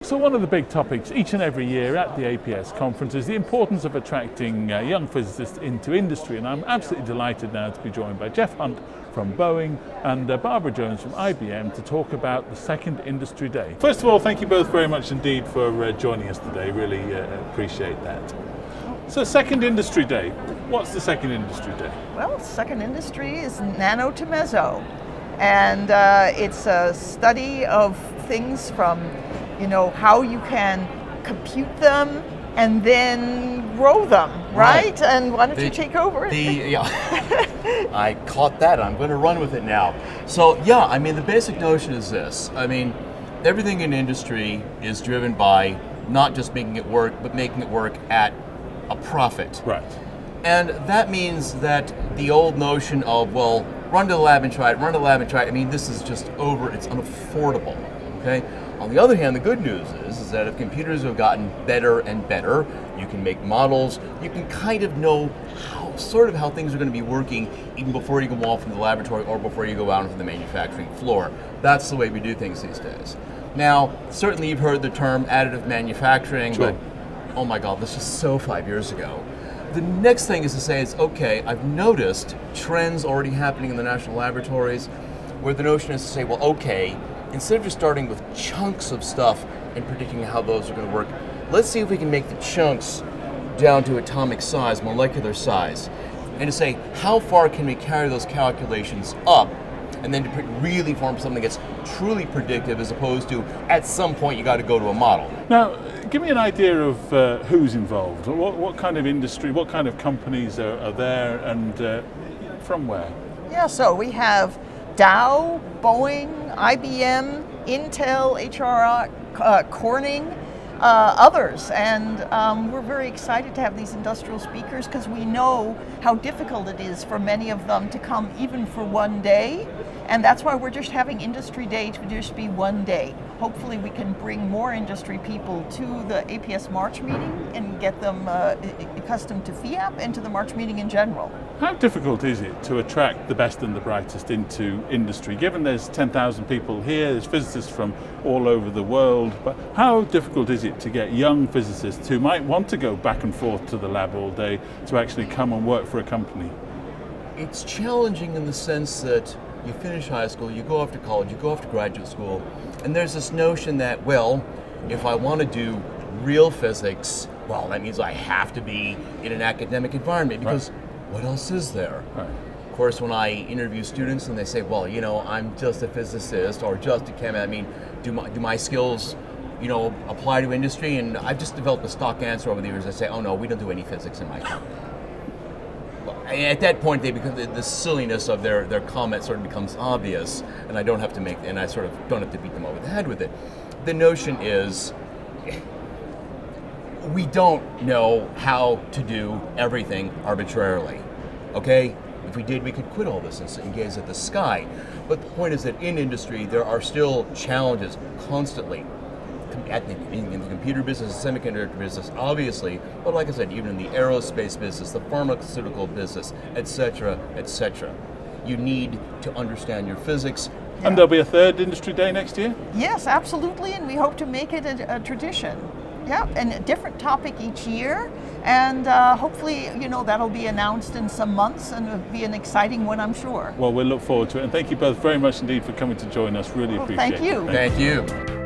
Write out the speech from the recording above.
So one of the big topics each and every year at the APS conference is the importance of attracting young physicists into industry, and I'm absolutely delighted now to be joined by Jeff Hunt from Boeing and Barbara Jones from IBM to talk about the second Industry Day. First of all, thank you both very much indeed for joining us today, really appreciate that. So second Industry Day, what's the second Industry Day? Well, second industry is nano to meso, and it's a study of things from how you can compute them and then grow them, right? And why don't you take over? I caught that. I'm going to run with it now. So the basic notion is this. Everything in industry is driven by not just making it work, but making it work at a profit. Right. And that means that the old notion of, run to the lab and try it, this is just over, it's unaffordable, okay? On the other hand, the good news is that if computers have gotten better and better, you can make models, you can kind of know how things are going to be working even before you go off into the laboratory or before you go out into the manufacturing floor. That's the way we do things these days. Now, certainly you've heard the term additive manufacturing, sure. But oh my God, this is so 5 years ago. The next thing is to say, I've noticed trends already happening in the national laboratories where the notion is to say, instead of just starting with chunks of stuff and predicting how those are going to work, let's see if we can make the chunks down to atomic size, molecular size, and to say, how far can we carry those calculations up, and then to really form something that's truly predictive as opposed to, at some point, you got to go to a model. Now, give me an idea of who's involved. What kind of industry, what kind of companies are there, and from where? Yeah, so we have Dow, Boeing, IBM, Intel, HRI, Corning, others, and we're very excited to have these industrial speakers because we know how difficult it is for many of them to come even for one day, and that's why we're just having Industry Day to just be one day. Hopefully we can bring more industry people to the APS March Meeting and get them accustomed to FIAP and to the March Meeting in general. How difficult is it to attract the best and the brightest into industry? Given there's 10,000 people here, there's physicists from all over the world, but how difficult is it to get young physicists who might want to go back and forth to the lab all day to actually come and work for a company? It's challenging in the sense that you finish high school, you go off to college, you go off to graduate school, and there's this notion that, if I want to do real physics, that means I have to be in an academic environment because what else is there? Right. Of course, when I interview students and they say, I'm just a physicist or just a chemist, do my skills, apply to industry? And I've just developed a stock answer over the years. I say, oh no, we don't do any physics in my company. At that point, the silliness of their comment sort of becomes obvious, and I don't have to beat them over the head with it. The notion is, we don't know how to do everything arbitrarily, okay? If we did, we could quit all this and gaze at the sky. But the point is that in industry, there are still challenges constantly. In the computer business, the semiconductor business, obviously, but like I said, even in the aerospace business, the pharmaceutical business, etc., etc. You need to understand your physics. Yeah. And there'll be a third Industry Day next year? Yes, absolutely, and we hope to make it a tradition. Yeah, and a different topic each year, and hopefully, that'll be announced in some months, and it'll be an exciting one, I'm sure. Well, we'll look forward to it, and thank you both very much indeed for coming to join us. Really appreciate it. Thank you. Thank you.